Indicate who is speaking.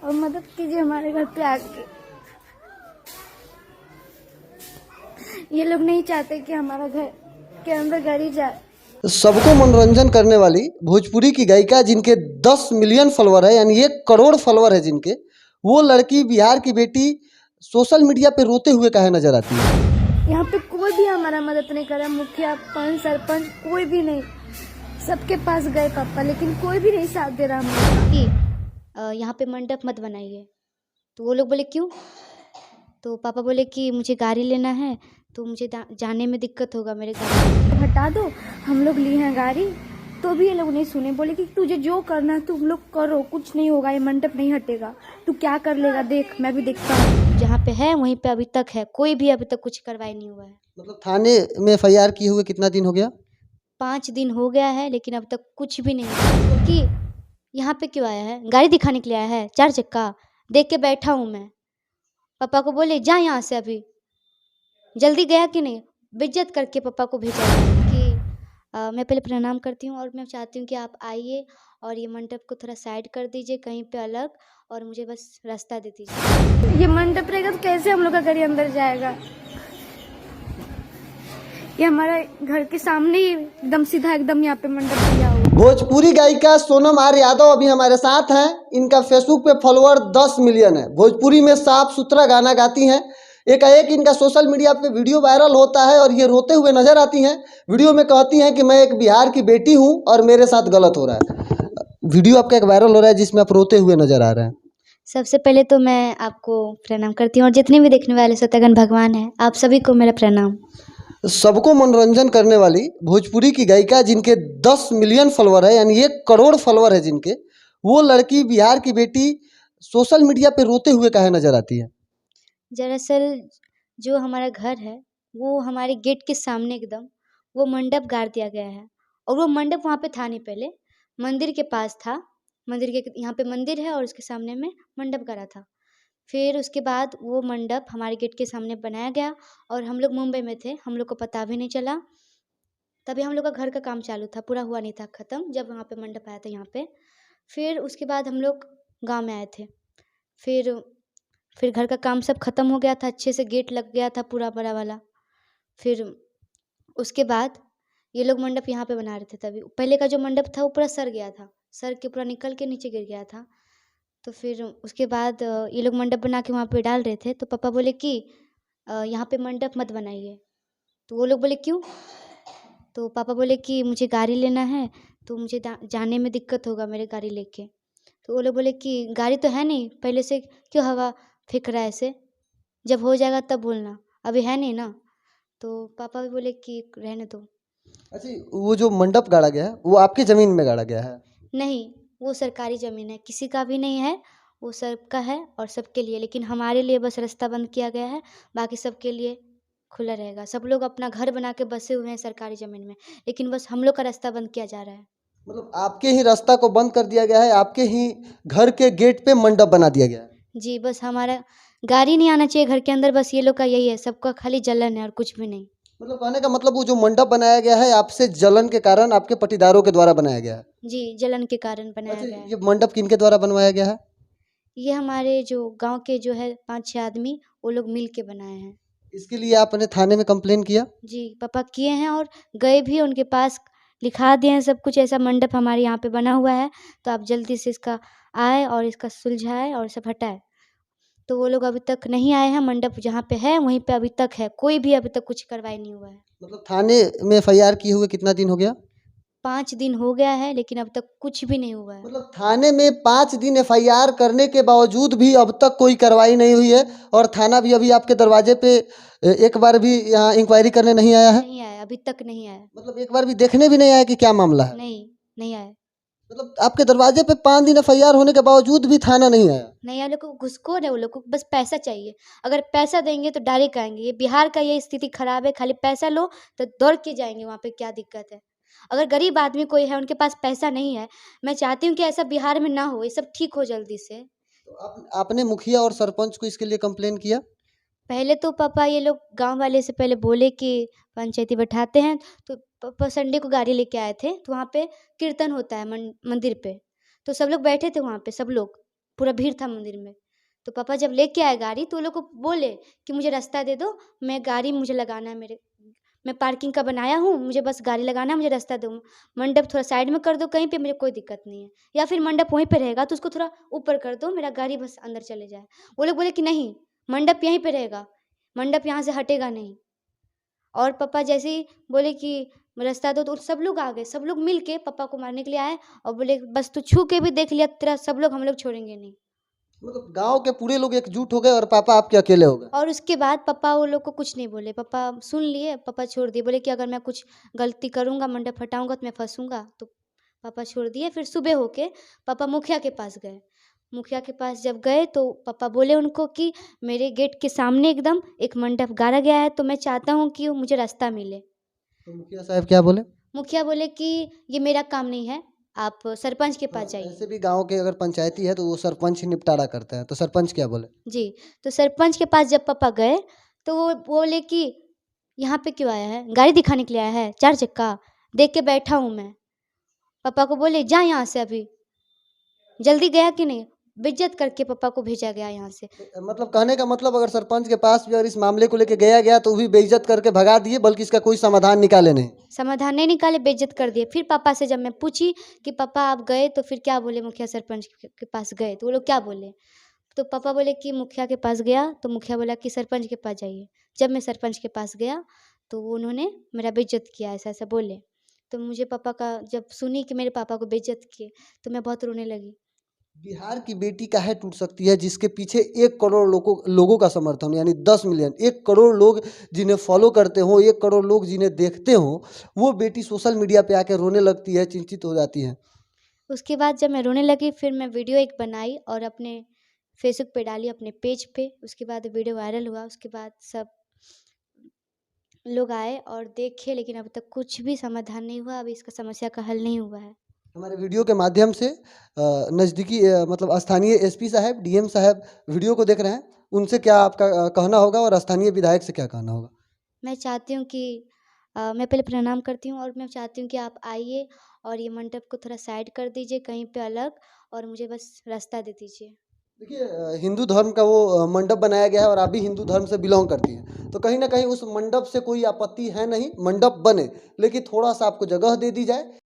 Speaker 1: और मदद कीजिए हमारे घर पे आके। ये लोग नहीं चाहते कि हमारा घर के अंदर गाड़ी जाए।
Speaker 2: सबको मनोरंजन करने वाली भोजपुरी की गायिका जिनके 10 मिलियन फॉलोवर है, यानी 1 करोड़ फॉलोवर है जिनके, वो लड़की बिहार की बेटी सोशल मीडिया पे रोते हुए काहे नजर आती है?
Speaker 1: यहाँ पे कोई भी हमारा मदद नहीं करा, मुखिया पंच सरपंच कोई भी नहीं। सबके पास गए पापा, लेकिन कोई भी नहीं साथ दे रहा हमारा।
Speaker 3: कि यहाँ पे मंडप मत बनाइए। तो वो लोग बोले क्यों? तो पापा बोले कि मुझे गाड़ी लेना है, तो मुझे जाने में दिक्कत होगा मेरे गाड़ी।
Speaker 1: हटा दो, हम लोग लिए हैं गाड़ी, तो भी ये लोग नहीं सुने। बोले कि तुझे जो करना है तुम लोग करो, कुछ नहीं होगा, ये मंडप नहीं हटेगा, तू क्या कर लेगा देख, मैं भी देखता हूँ।
Speaker 3: जहाँ पे है वहीं पे अभी तक है, कोई भी अभी तक कुछ कार्रवाई नहीं हुआ है।
Speaker 2: मतलब थाने में FIR किए हुए कितना दिन हो गया?
Speaker 3: 5 दिन हो गया है, लेकिन अब तक कुछ भी नहीं हुआ। कि यहाँ पे क्यों आया है? गाड़ी दिखाने के लिए आया है, 4 चक्का देख के बैठा हूँ मैं। पापा को बोले जा यहाँ से अभी, जल्दी गया कि नहीं? बेइज्जत करके पापा को भेजा है। कि मैं पहले प्रणाम करती हूँ और मैं चाहती हूँ कि आप आइए और ये मंडप को थोड़ा साइड कर दीजिए कहीं पे अलग, और मुझे बस रास्ता दे दीजिए।
Speaker 1: ये मंडप रहेगा तो कैसे हम लोग का गाड़ी अंदर जाएगा? ये हमारा घर के सामने ही एकदम सीधा एकदम यहाँ पे मंडप दिया हुआ।
Speaker 2: भोजपुरी गायिका सोनम आर यादव अभी हमारे साथ हैं। इनका फेसबुक पे फॉलोअर 10 मिलियन है। भोजपुरी में साफ सुथरा गाना गाती हैं। एकाएक इनका सोशल मीडिया पे वीडियो वायरल होता है और ये रोते हुए नजर आती हैं। वीडियो में कहती हैं कि मैं एक बिहार की बेटी हूँ और मेरे साथ गलत हो रहा है। वीडियो आपका एक वायरल हो रहा है जिसमें आप रोते हुए नजर आ रहे हैं।
Speaker 3: सबसे पहले तो मैं आपको प्रणाम करती हूँ, और जितने भी देखने वाले शतरगन भगवान हैं, आप सभी को मेरा प्रणाम।
Speaker 2: सबको मनोरंजन करने वाली भोजपुरी की गायिका जिनके 10 मिलियन फॉलोवर है, यानी 1 करोड़ फॉलोवर है जिनके, वो लड़की बिहार की बेटी सोशल मीडिया पे रोते हुए काहे नजर आती है?
Speaker 3: दरअसल जो हमारा घर है, वो हमारे गेट के सामने एकदम वो मंडप गाड़ दिया गया है। और वो मंडप वहाँ पे था नहीं, पहले मंदिर के पास था। मंदिर के यहाँ पे मंदिर है और उसके सामने में मंडप गाड़ा था। फिर उसके बाद वो मंडप हमारे गेट के सामने बनाया गया, और हम लोग मुंबई में थे, हम लोग को पता भी नहीं चला। तभी हम लोग का घर का काम चालू था, पूरा हुआ नहीं था ख़त्म, जब वहाँ पे मंडप आया था यहाँ पे। फिर उसके बाद हम लोग गाँव में आए थे। फिर फिर घर का काम सब ख़त्म हो गया था, अच्छे से गेट लग गया था पूरा बड़ा वाला। फिर उसके बाद ये लोग मंडप यहाँ पे बना रहे थे। तभी पहले का जो मंडप था वो पूरा सड़ गया था, सड़ के पूरा निकल के नीचे गिर गया था। तो फिर उसके बाद ये लोग मंडप बना के वहाँ पे डाल रहे थे, तो पापा बोले कि यहाँ पे मंडप मत बनाइए। तो वो लोग बोले क्यों? तो पापा बोले कि मुझे गाड़ी लेना है, तो मुझे जाने में दिक्कत होगा मेरे गाड़ी लेके। तो वो लोग बोले कि गाड़ी तो है नहीं, पहले से क्यों हवा फेंक रहा है ऐसे? जब हो जाएगा तब बोलना, अभी है नहीं ना। तो पापा भी बोले कि रहने दो।
Speaker 2: अच्छा, वो जो मंडप गाड़ा गया है वो आपकी जमीन में गाड़ा गया है?
Speaker 3: नहीं, वो सरकारी ज़मीन है, किसी का भी नहीं है, वो सबका है और सबके लिए। लेकिन हमारे लिए बस रास्ता बंद किया गया है, बाकी सबके लिए खुला रहेगा। सब लोग अपना घर बना के बसे हुए हैं सरकारी ज़मीन में, लेकिन बस हम लोग का रास्ता बंद किया जा रहा है।
Speaker 2: मतलब आपके ही रास्ता को बंद कर दिया गया है, आपके ही घर के गेट पे मंडप बना दिया गया है?
Speaker 3: जी, बस हमारा गाड़ी नहीं आना चाहिए घर के अंदर, बस ये लोग का यही है, सबका खाली जलन है और कुछ भी नहीं।
Speaker 2: मतलब कहने का मतलब वो जो मंडप बनाया गया है आपसे जलन के कारण आपके पटीदारों के द्वारा बनाया गया है?
Speaker 3: जी, जलन के कारण बनाया
Speaker 2: अच्छा,
Speaker 3: गया है।
Speaker 2: ये मंडप किनके द्वारा बनवाया गया है?
Speaker 3: ये हमारे जो गाँव के जो है 5-6 आदमी, वो लोग मिल के बनाए हैं।
Speaker 2: इसके लिए आपने थाने में कंप्लेन किया?
Speaker 3: जी, पापा किए हैं और गए भी उनके पास, लिखा दिए हैं सब कुछ, ऐसा मंडप हमारे यहाँ पे बना हुआ है, तो आप जल्दी से इसका आए और इसका सुलझाएँ और सब हटाएँ। तो वो लोग अभी तक नहीं आए हैं, मंडप जहाँ पे है वहीं पे अभी तक है, कोई भी अभी तक कुछ कार्रवाई नहीं हुआ है।
Speaker 2: मतलब थाने में FIR किए हुए कितना दिन हो गया?
Speaker 3: 5 दिन हो गया है, लेकिन अब तक कुछ भी नहीं हुआ है।
Speaker 2: मतलब थाने में 5 दिन FIR करने के बावजूद भी अब तक कोई कार्रवाई नहीं हुई है और थाना भी अभी आपके दरवाजे पे एक बार भी यहाँ इंक्वायरी करने नहीं आया है?
Speaker 3: नहीं आया, अभी तक नहीं आया।
Speaker 2: मतलब एक बार भी देखने भी नहीं आया कि क्या मामला है?
Speaker 3: नहीं, नहीं आया।
Speaker 2: मतलब आपके दरवाजे पे 5 दिन FIR होने के बावजूद भी थाना नहीं आया?
Speaker 3: नहीं आया, लोग को घूसखोर है, वो लोग को बस पैसा चाहिए। अगर पैसा देंगे तो डायरेक्ट आएँगे। ये बिहार का ये स्थिति खराब है, खाली पैसा लो तो दौड़ के जाएँगे वहाँ पे, क्या दिक्कत है? अगर गरीब आदमी कोई है, उनके पास पैसा नहीं है, मैं चाहती हूँ कि ऐसा बिहार में ना हो, ये सब ठीक हो जल्दी से।
Speaker 2: तो आपने मुखिया और सरपंच को इसके लिए कंप्लेन किया?
Speaker 3: पहले तो पापा ये लोग गाँव वाले से पहले बोले कि पंचायती बैठाते हैं, तो पापा संडे को गाड़ी लेके आए थे, तो वहाँ पे कीर्तन होता है मंदिर पे, तो सब लोग बैठे थे वहाँ पे सब लोग। पूरा भीड़ था मंदिर में। तो पापा जब लेके आए गाड़ी तो वो लोग को बोले कि मुझे रास्ता दे दो, मैं गाड़ी मुझे लगाना है, मैं पार्किंग का बनाया हूँ, मुझे बस गाड़ी लगाना है, मुझे रास्ता दो, मंडप थोड़ा साइड में कर दो कहीं पे, मुझे कोई दिक्कत नहीं है, या फिर मंडप वहीं पे रहेगा तो उसको थोड़ा ऊपर कर दो, मेरा गाड़ी बस अंदर चले जाए। वो लोग बोले कि नहीं, मंडप यहीं पे रहेगा, मंडप यहाँ से हटेगा नहीं। और पापा जैसे ही बोले कि रास्ता दो तो सब लोग आ गए, सब लोग मिल के पापा को मारने के लिए आए और बोले बस तू छू के भी देख लिया तेरा सब लोग, हम लोग छोड़ेंगे नहीं।
Speaker 2: मतलब गांव के पूरे लोग एकजुट हो गए और पापा आपके अकेले हो गए।
Speaker 3: और उसके बाद पापा वो लोग को कुछ नहीं बोले, पापा सुन लिए, पापा छोड़ दिए, बोले कि अगर मैं कुछ गलती करूँगा, मंडप हटाऊँगा तो मैं फंसूँगा, तो पापा छोड़ दिए। फिर सुबह होके पापा मुखिया के पास गए। मुखिया के पास जब गए तो पापा बोले उनको कि मेरे गेट के सामने एकदम एक मंडप गाड़ा गया है, तो मैं चाहता हूँ कि मुझे रास्ता मिले।
Speaker 2: तो मुखिया साहब क्या बोले?
Speaker 3: मुखिया बोले कि ये मेरा काम नहीं है, आप सरपंच के पास
Speaker 2: हाँ,
Speaker 3: जाइए।
Speaker 2: ऐसे भी गांव के अगर पंचायती है तो वो सरपंच ही निपटारा करता है, तो सरपंच क्या बोले?
Speaker 3: जी, तो सरपंच के पास जब पापा गए तो वो बोले कि यहाँ पे क्यों आया है? गाड़ी दिखाने के लिए आया है? 4 चक्का? देख के बैठा हूँ मैं। पापा को बोले जा यहाँ से अभी। जल्दी गया कि नहीं? बेइज्जत करके पापा को भेजा गया यहाँ से।
Speaker 2: मतलब कहने का मतलब अगर सरपंच के पास भी अगर इस मामले को लेके गया तो भी बेइज्जत करके भगा दिए, बल्कि इसका कोई समाधान निकाले नहीं।
Speaker 3: समाधान नहीं निकाले, बेइज्जत कर दिए। फिर पापा से जब मैं पूछी कि पापा आप गए तो फिर क्या बोले, मुखिया सरपंच के पास गए तो वो लोग क्या बोले? तो पापा बोले कि मुखिया के पास गया तो मुखिया बोला कि सरपंच के पास जाइए। जब मैं सरपंच के पास गया तो वो उन्होंने मेरा बेइज्जत किया, ऐसा-ऐसा बोले। तो मुझे पापा का जब सुनी कि मेरे पापा को बेइज्जत किए तो मैं बहुत रोने लगी।
Speaker 2: बिहार की बेटी काहे टूट सकती है जिसके पीछे 1 करोड़ लोगों का समर्थन, यानी 10 मिलियन, 1 करोड़ लोग जिन्हें फॉलो करते हो, 1 करोड़ लोग जिन्हें देखते हो, वो बेटी सोशल मीडिया पे आके रोने लगती है, चिंतित हो जाती है।
Speaker 3: उसके बाद जब मैं रोने लगी फिर मैं वीडियो एक बनाई और अपने फेसबुक पे डाली, अपने पेज पे। उसके बाद वीडियो वायरल हुआ। उसके बाद सब लोग आए और देखे, लेकिन अभी तक कुछ भी समाधान नहीं हुआ, अभी इसका समस्या का हल नहीं हुआ है।
Speaker 2: हमारे वीडियो के माध्यम से नज़दीकी मतलब स्थानीय एसपी साहब, डीएम साहब वीडियो को देख रहे हैं, उनसे क्या आपका कहना होगा और स्थानीय विधायक से क्या कहना होगा?
Speaker 3: मैं चाहती हूँ कि मैं पहले प्रणाम करती हूँ और मैं चाहती हूँ कि आप आइए और ये मंडप को थोड़ा साइड कर दीजिए कहीं पे अलग, और मुझे बस रास्ता दे दीजिए।
Speaker 2: देखिए हिंदू धर्म का वो मंडप बनाया गया है और आप भी हिंदू धर्म से बिलोंग करती हैं, तो कहीं ना कहीं उस मंडप से कोई आपत्ति है नहीं, मंडप बने, लेकिन थोड़ा सा आपको जगह दे दी जाए।